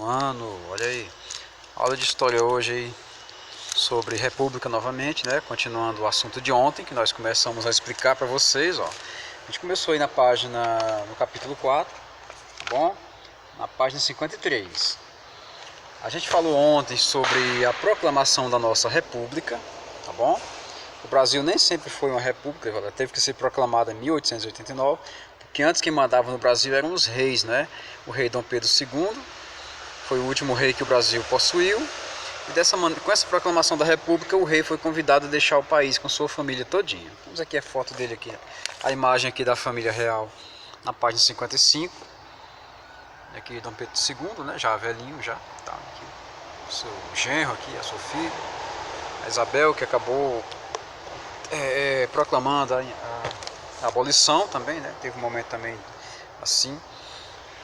ano, olha aí. Aula de história hoje aí sobre república novamente, né? Continuando o assunto de ontem, que nós começamos a explicar para vocês, ó. A gente começou aí no capítulo 4, tá bom? Na página 53. A gente falou ontem sobre a proclamação da nossa república, tá bom? O Brasil nem sempre foi uma república, ela teve que ser proclamada em 1889, porque antes quem mandava no Brasil eram os reis, né? O rei Dom Pedro II foi o último rei que o Brasil possuiu, e com essa proclamação da república, o rei foi convidado a deixar o país com sua família todinha. Temos aqui a foto dele aqui, a imagem aqui da família real na página 55. Aqui Dom Pedro II, né? Já velhinho já, tá aqui. O seu genro aqui, a sua filha, a Isabel, que acabou proclamando a abolição também, né? Teve um momento também assim.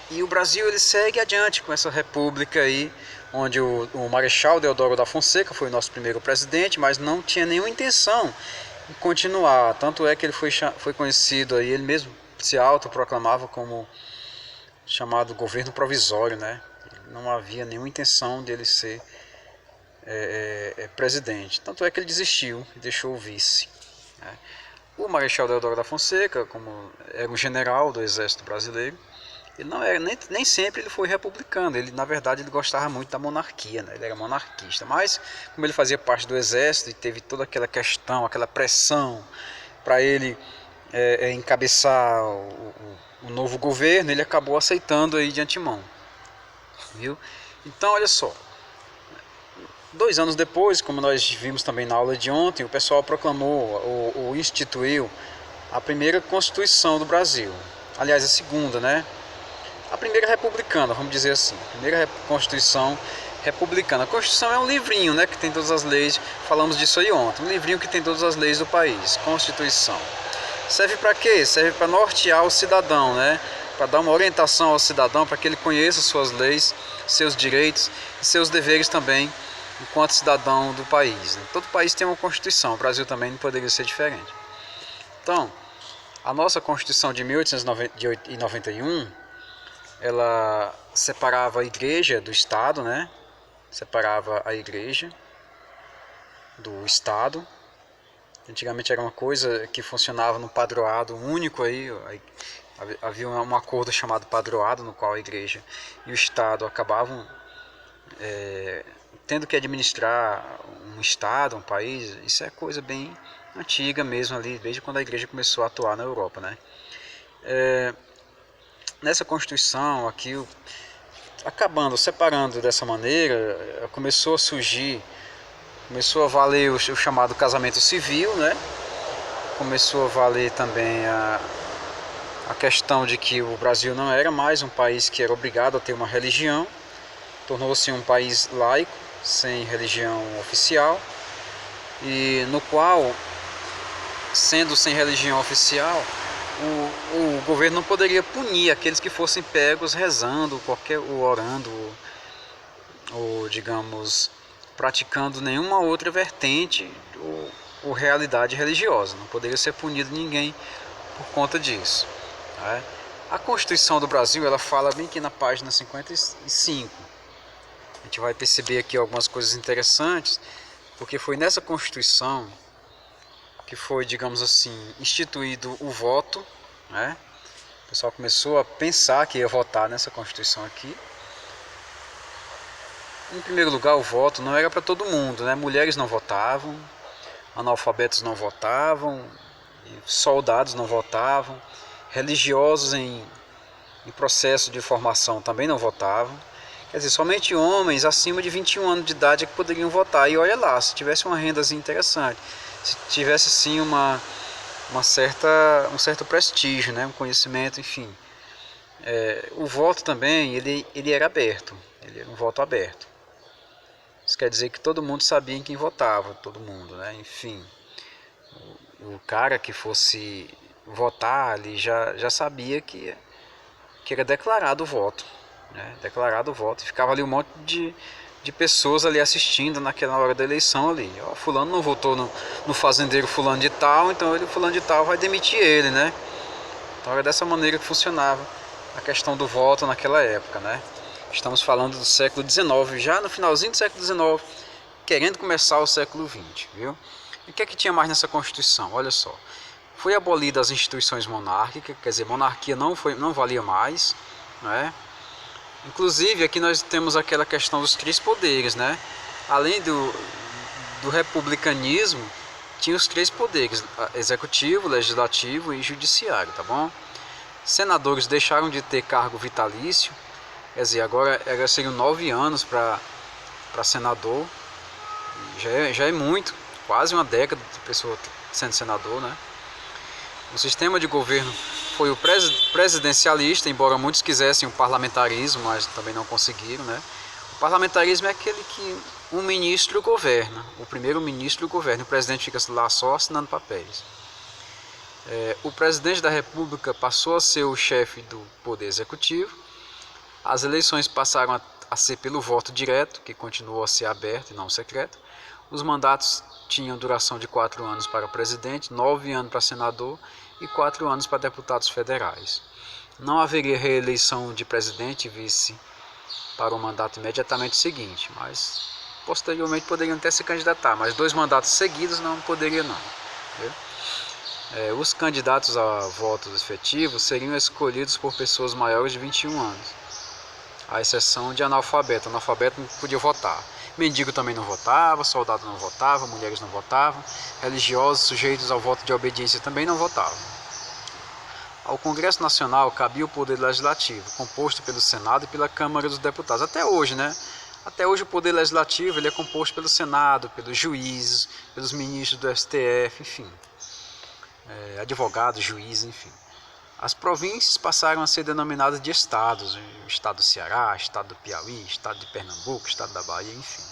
E o Brasil ele segue adiante com essa república aí, onde o Marechal Deodoro da Fonseca foi o nosso primeiro presidente, mas não tinha nenhuma intenção em continuar. Tanto é que ele foi conhecido aí, ele mesmo se autoproclamava como chamado governo provisório, né? Não havia nenhuma intenção dele ser presidente. Tanto é que ele desistiu e deixou o vice, né? O Marechal Deodoro da Fonseca, como era um general do exército brasileiro, ele não era, nem sempre ele foi republicano. Ele, na verdade, ele gostava muito da monarquia, né? Ele era monarquista, mas como ele fazia parte do exército e teve toda aquela questão, aquela pressão para ele encabeçar o novo governo, ele acabou aceitando aí de antemão, viu? Então, olha só, 2 anos depois, como nós vimos também na aula de ontem, o pessoal proclamou ou instituiu a primeira Constituição do Brasil. Aliás, a segunda, né? A primeira republicana, vamos dizer assim. A primeira Constituição republicana. A Constituição é um livrinho, né, que tem todas as leis. Falamos disso aí ontem. Um livrinho que tem todas as leis do país. Constituição. Serve para quê? Serve para nortear o cidadão, né? Para dar uma orientação ao cidadão, para que ele conheça suas leis, seus direitos e seus deveres também, enquanto cidadão do país, né? Todo país tem uma Constituição. O Brasil também não poderia ser diferente. Então, a nossa Constituição de 1891, ela separava a igreja do Estado, né? Separava a igreja do Estado. Antigamente era uma coisa que funcionava no padroado único aí. Havia um acordo chamado padroado, no qual a igreja e o Estado acabavam tendo que administrar um Estado, um país. Isso é coisa bem antiga mesmo ali, desde quando a igreja começou a atuar na Europa, né? Nessa Constituição aqui, separando dessa maneira, começou a surgir, começou a valer o chamado casamento civil, né? Começou a valer também a questão de que o Brasil não era mais um país que era obrigado a ter uma religião, tornou-se um país laico, sem religião oficial, e no qual, sendo sem religião oficial, o governo não poderia punir aqueles que fossem pegos rezando, ou orando, ou digamos, praticando nenhuma outra vertente ou realidade religiosa. Não poderia ser punido ninguém por conta disso, né? A Constituição do Brasil, ela fala bem aqui na página 55. A gente vai perceber aqui algumas coisas interessantes, porque foi nessa Constituição que foi, digamos assim, instituído o voto, né? O pessoal começou a pensar que ia votar nessa Constituição aqui. Em primeiro lugar, o voto não era para todo mundo, né? Mulheres não votavam, analfabetos não votavam, soldados não votavam, religiosos em processo de formação também não votavam. Quer dizer, somente homens acima de 21 anos de idade é que poderiam votar. E olha lá, se tivesse uma renda assim, interessante, se tivesse sim um certo prestígio, né? Um conhecimento, enfim. O voto também, ele era aberto, ele era um voto aberto. Isso quer dizer que todo mundo sabia em quem votava, todo mundo, né? Enfim, o cara que fosse votar ali já sabia que era declarado o voto, né? Declarado o voto, e ficava ali um monte de pessoas ali assistindo naquela hora da eleição ali. Ó, fulano não votou no fazendeiro fulano de tal, então ele fulano de tal vai demitir ele, né? Então era dessa maneira que funcionava a questão do voto naquela época, né? Estamos falando do século XIX, já no finalzinho do século XIX, querendo começar o século XX, viu? E o que é que tinha mais nessa Constituição? Olha só, foi abolida as instituições monárquicas, quer dizer, monarquia não valia mais, né? Inclusive aqui nós temos aquela questão dos três poderes, né? Além do republicanismo, tinha os três poderes: executivo, legislativo e judiciário, tá bom? Senadores deixaram de ter cargo vitalício, quer dizer, agora seriam 9 anos para senador, já é muito, quase uma década de pessoa sendo senador, né? O sistema de governo foi o presidencialista, embora muitos quisessem o parlamentarismo, mas também não conseguiram, né? O parlamentarismo é aquele que um ministro governa, o primeiro-ministro governa, o presidente fica lá só assinando papéis. O presidente da República passou a ser o chefe do poder executivo. As eleições passaram a ser pelo voto direto, que continuou a ser aberto e não secreto. Os mandatos tinham duração de 4 anos para presidente, 9 anos para senador e 4 anos para deputados federais. Não haveria reeleição de presidente e vice para o mandato imediatamente seguinte, mas posteriormente poderiam até se candidatar, mas 2 mandatos seguidos não poderia não. Os candidatos a votos efetivos seriam escolhidos por pessoas maiores de 21 anos, à exceção de analfabeto. Analfabeto não podia votar. Mendigo também não votava, soldado não votava, mulheres não votavam, religiosos sujeitos ao voto de obediência também não votavam. Ao Congresso Nacional cabia o poder legislativo, composto pelo Senado e pela Câmara dos Deputados. Até hoje, né? Até hoje o poder legislativo ele é composto pelo Senado, pelos juízes, pelos ministros do STF, enfim. Advogados, juízes, enfim. As províncias passaram a ser denominadas de estados: o estado do Ceará, estado do Piauí, estado de Pernambuco, estado da Bahia, enfim.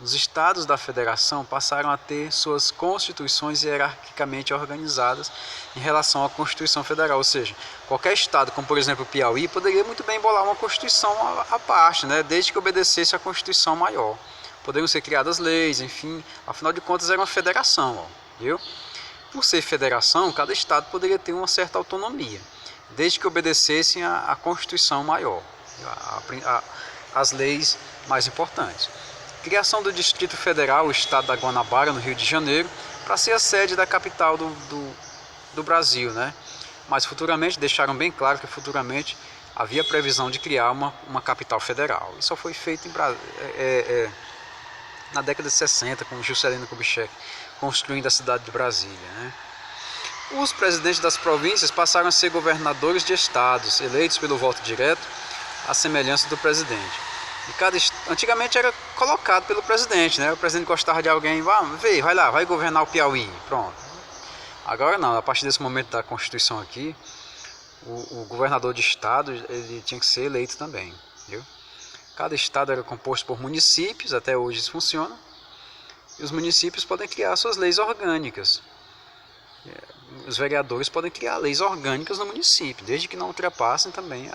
Os estados da federação passaram a ter suas constituições hierarquicamente organizadas em relação à Constituição Federal, ou seja, qualquer estado, como por exemplo o Piauí, poderia muito bem bolar uma Constituição à parte, né, desde que obedecesse à Constituição maior. Poderiam ser criadas leis, enfim, afinal de contas era uma federação, viu? Por ser federação, cada estado poderia ter uma certa autonomia, desde que obedecessem à Constituição maior, às leis mais importantes. Criação do Distrito Federal, o estado da Guanabara, no Rio de Janeiro, para ser a sede da capital do Brasil, né? Mas futuramente, deixaram bem claro que futuramente havia previsão de criar uma capital federal. Isso só foi feito na década de 60, com Juscelino Kubitschek construindo a cidade de Brasília, né? Os presidentes das províncias passaram a ser governadores de estados, eleitos pelo voto direto, à semelhança do presidente. Antigamente era colocado pelo presidente, né? O presidente gostava de alguém, vai lá, vai governar o Piauí, pronto. Agora não, a partir desse momento da Constituição aqui, o governador de estado ele tinha que ser eleito também, viu? Cada estado era composto por municípios, até hoje isso funciona, e os municípios podem criar suas leis orgânicas. Os vereadores podem criar leis orgânicas no município, desde que não ultrapassem também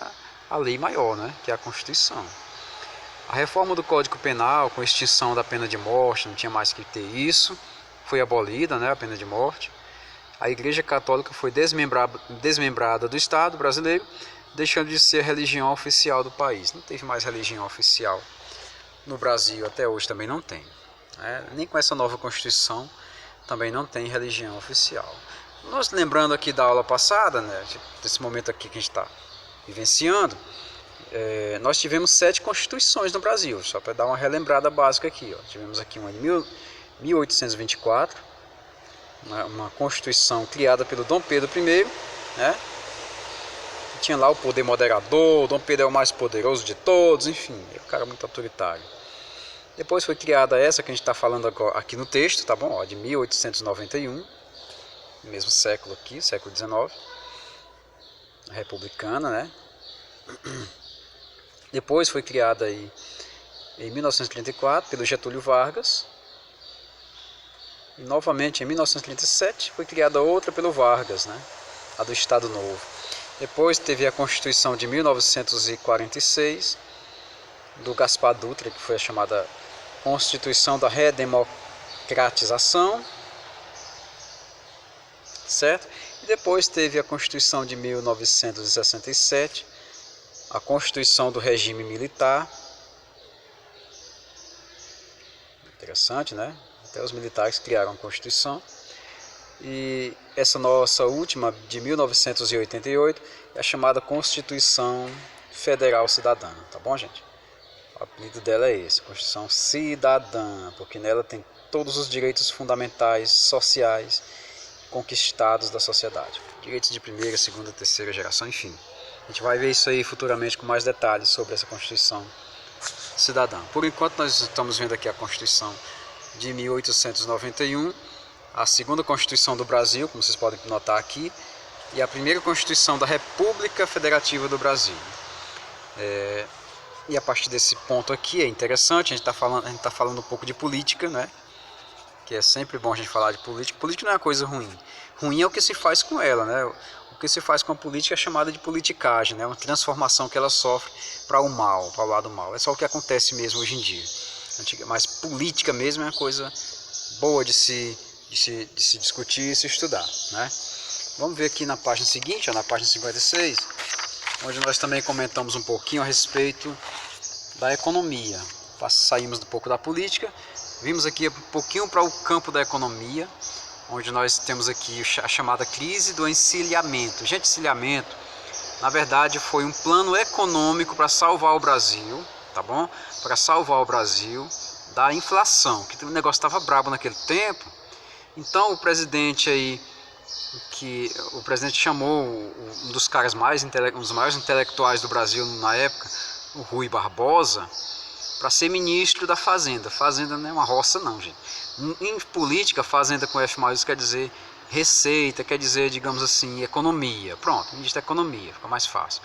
a lei maior, né, que é a Constituição. A reforma do Código Penal, com extinção da pena de morte, não tinha mais que ter isso, foi abolida, né, a pena de morte. A Igreja Católica foi desmembrada do Estado brasileiro, deixando de ser a religião oficial do país. Não teve mais religião oficial no Brasil, até hoje também não tem. Nem com essa nova Constituição também não tem religião oficial. Nós lembrando aqui da aula passada, né, desse momento aqui que a gente está vivenciando, nós tivemos 7 constituições no Brasil, só para dar uma relembrada básica aqui. Tivemos aqui uma de 1824, uma Constituição criada pelo Dom Pedro I, né? Tinha lá o poder moderador, o Dom Pedro é o mais poderoso de todos, enfim, é um cara muito autoritário. Depois foi criada essa que a gente está falando agora, aqui no texto, tá bom? De 1891, mesmo século aqui, século XIX, republicana, né? Depois foi criada aí em 1934 pelo Getúlio Vargas. E novamente em 1937 foi criada outra pelo Vargas, né? A do Estado Novo. Depois teve a Constituição de 1946 do Gaspar Dutra, que foi a chamada Constituição da Redemocratização, certo? E depois teve a Constituição de 1967, a constituição do regime militar. Interessante, né? Até os militares criaram a Constituição. E essa nossa última, de 1988, é a chamada Constituição Federal Cidadã, tá bom, gente? O apelido dela é esse, Constituição Cidadã, porque nela tem todos os direitos fundamentais sociais conquistados da sociedade. Direitos de primeira, segunda, terceira geração, enfim. A gente vai ver isso aí futuramente com mais detalhes sobre essa Constituição Cidadã. Por enquanto nós estamos vendo aqui a Constituição de 1891, a segunda Constituição do Brasil, como vocês podem notar aqui, e a primeira Constituição da República Federativa do Brasil. E a partir desse ponto aqui é interessante, a gente está falando um pouco de política, né? Que é sempre bom a gente falar de política. Política não é uma coisa ruim. Ruim é o que se faz com ela, né? O que se faz com a política é chamada de politicagem, né? Uma transformação que ela sofre para o mal, para o lado mal. É só o que acontece mesmo hoje em dia. Mas política mesmo é uma coisa boa de se discutir e se estudar, né? Vamos ver aqui na página seguinte, na página 56, onde nós também comentamos um pouquinho a respeito da economia. Saímos um pouco da política, vimos aqui um pouquinho para o campo da economia, onde nós temos aqui a chamada crise do encilhamento. Gente, encilhamento, na verdade, foi um plano econômico para salvar o Brasil, tá bom? Para salvar o Brasil da inflação, que o negócio estava brabo naquele tempo. Então o presidente chamou um dos caras um dos maiores intelectuais do Brasil na época, o Rui Barbosa, para ser ministro da Fazenda. Fazenda não é uma roça não, gente. Em política, fazenda com F maiúsculo quer dizer receita, quer dizer, digamos assim, economia. Pronto, ministro da Economia, fica mais fácil.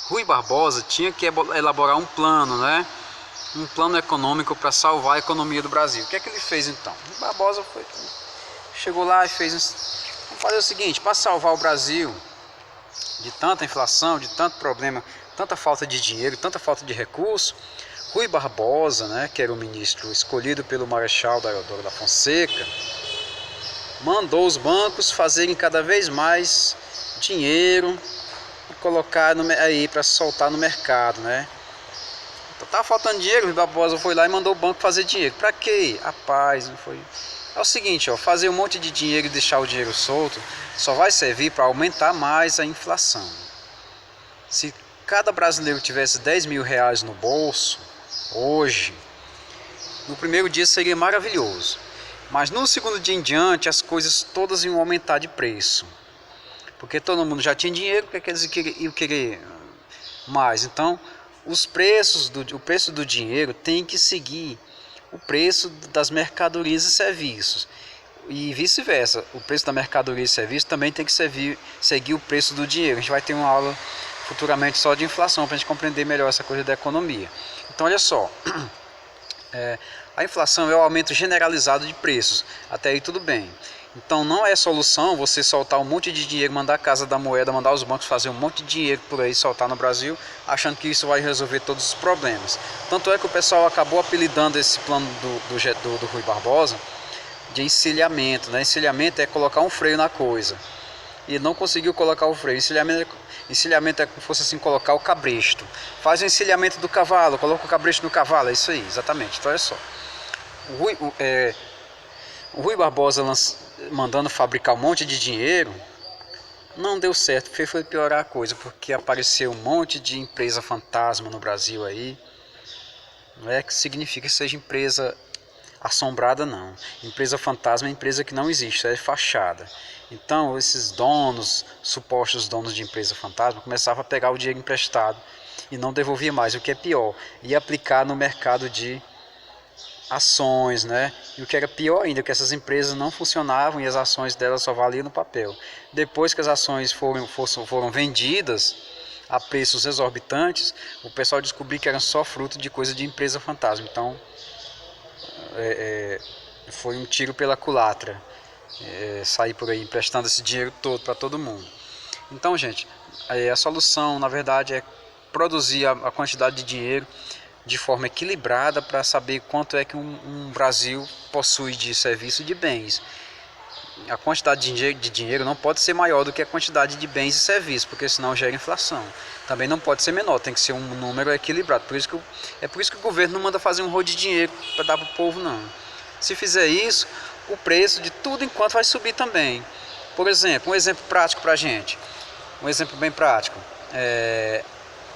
Rui Barbosa tinha que elaborar um plano, né? Um plano econômico para salvar a economia do Brasil. O que é que ele fez então? Rui Barbosa chegou lá e fez... Vamos fazer o seguinte, para salvar o Brasil de tanta inflação, de tanto problema, tanta falta de dinheiro, tanta falta de recurso, Rui Barbosa, né, que era o ministro escolhido pelo Marechal Deodoro da Fonseca, mandou os bancos fazerem cada vez mais dinheiro e colocar aí para soltar no mercado, né? Então, tava faltando dinheiro, Rui Barbosa foi lá e mandou o banco fazer dinheiro. Para quê? Rapaz, não foi... É o seguinte, ó, fazer um monte de dinheiro e deixar o dinheiro solto só vai servir para aumentar mais a inflação. Se cada brasileiro tivesse 10 mil reais no bolso, hoje, no primeiro dia seria maravilhoso. Mas no segundo dia em diante, as coisas todas iam aumentar de preço. Porque todo mundo já tinha dinheiro, porque eles iam querer mais. Então, o preço do dinheiro tem que seguir o preço das mercadorias e serviços. E vice-versa, o preço da mercadoria e serviço também tem que seguir o preço do dinheiro. A gente vai ter uma aula futuramente só de inflação, para a gente compreender melhor essa coisa da economia. Então, olha só, a inflação é o aumento generalizado de preços, até aí tudo bem. Então não é solução você soltar um monte de dinheiro, mandar a Casa da Moeda, mandar os bancos fazer um monte de dinheiro por aí, soltar no Brasil, achando que isso vai resolver todos os problemas. Tanto é que o pessoal acabou apelidando esse plano do Rui Barbosa de encilhamento, né? Encilhamento é colocar um freio na coisa, e não conseguiu colocar o freio. Encilhamento é como se fosse assim, colocar o cabresto. Faz o encilhamento do cavalo, coloca o cabresto no cavalo, é isso aí, exatamente. Então olha só, o Rui Barbosa mandando fabricar um monte de dinheiro, não deu certo, foi piorar a coisa, porque apareceu um monte de empresa fantasma no Brasil aí. Não é que significa que seja empresa assombrada, não. Empresa fantasma é empresa que não existe, é fachada. Então esses supostos donos de empresa fantasma, começavam a pegar o dinheiro emprestado e não devolvia mais, o que é pior, ia aplicar no mercado de ações, né? E o que era pior ainda, que essas empresas não funcionavam e as ações delas só valiam no papel. Depois que as ações foram vendidas a preços exorbitantes, o pessoal descobriu que eram só fruto de coisa de empresa fantasma. Então foi um tiro pela culatra, sair por aí emprestando esse dinheiro todo para todo mundo. Então, gente, a solução na verdade é produzir a quantidade de dinheiro de forma equilibrada para saber quanto é que um Brasil possui de serviço e de bens. a quantidade de dinheiro não pode ser maior do que a quantidade de bens e serviços, porque senão gera inflação. Também não pode ser menor, tem que ser um número equilibrado. É por isso que o governo não manda fazer um rolo de dinheiro para dar para o povo, não. Se fizer isso, o preço de tudo enquanto vai subir também. Por exemplo, um exemplo prático para a gente, um exemplo bem prático.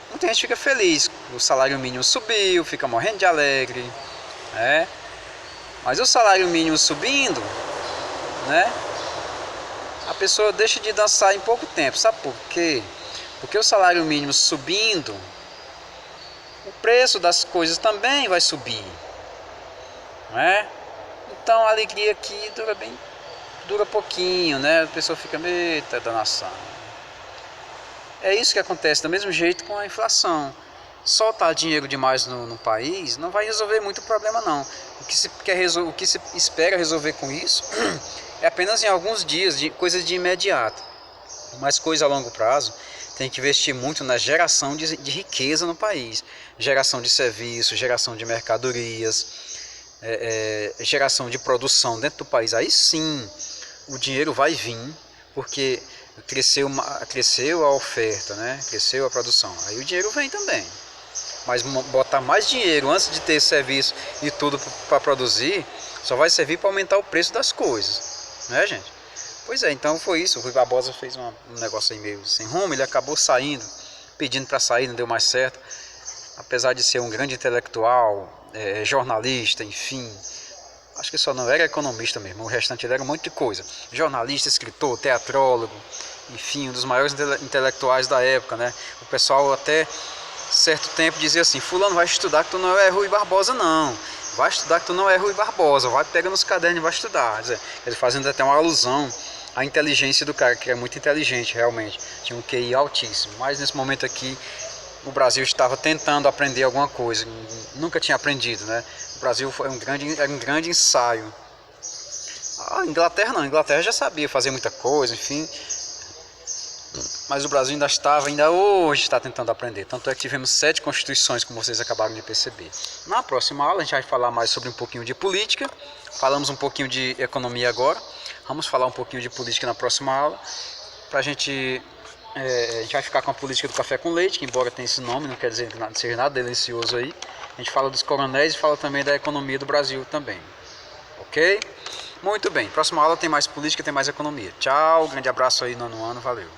Muita gente fica feliz, o salário mínimo subiu, fica morrendo de alegre, né? Mas o salário mínimo subindo, né? A pessoa deixa de dançar em pouco tempo. Sabe por quê? Porque o salário mínimo subindo, o preço das coisas também vai subir, né? Então a alegria aqui dura pouquinho, né? A pessoa fica, eita danação. É isso que acontece do mesmo jeito com a inflação. Soltar dinheiro demais no país não vai resolver muito problema não. O que se espera resolver com isso é apenas em alguns dias, coisas de imediato. Mas coisa a longo prazo tem que investir muito na geração de riqueza no país. Geração de serviços, geração de mercadorias, geração de produção dentro do país. Aí sim o dinheiro vai vir, porque cresceu a oferta, né? Cresceu a produção. Aí o dinheiro vem também. Mas botar mais dinheiro antes de ter serviço e tudo para produzir, só vai servir para aumentar o preço das coisas, né, gente? Pois é, então foi isso. O Rui Barbosa fez um negócio aí meio sem rumo, ele acabou saindo, pedindo para sair, não deu mais certo. Apesar de ser um grande intelectual, jornalista, enfim, acho que só não era economista mesmo, o restante ele era um monte de coisa. Jornalista, escritor, teatrólogo, enfim, um dos maiores intelectuais da época, né? O pessoal até certo tempo dizia assim, fulano, vai estudar que tu não é Rui Barbosa não, vai estudar que tu não é Rui Barbosa, vai pega nos cadernos e vai estudar. Ele fazendo até uma alusão à inteligência do cara, que era muito inteligente realmente, tinha um QI altíssimo, mas nesse momento aqui o Brasil estava tentando aprender alguma coisa, nunca tinha aprendido, né? O Brasil era um grande ensaio. A Inglaterra não, a Inglaterra já sabia fazer muita coisa, enfim, mas o Brasil ainda hoje está tentando aprender. Tanto é que tivemos 7 constituições, como vocês acabaram de perceber. Na próxima aula a gente vai falar mais sobre um pouquinho de política. Falamos um pouquinho de economia agora. Vamos falar um pouquinho de política na próxima aula. A gente vai ficar com a política do café com leite, que embora tenha esse nome, não quer dizer que seja nada delicioso aí. A gente fala dos coronéis e fala também da economia do Brasil também. Ok? Muito bem. Próxima aula tem mais política, tem mais economia. Tchau, grande abraço aí, 9º ano, valeu.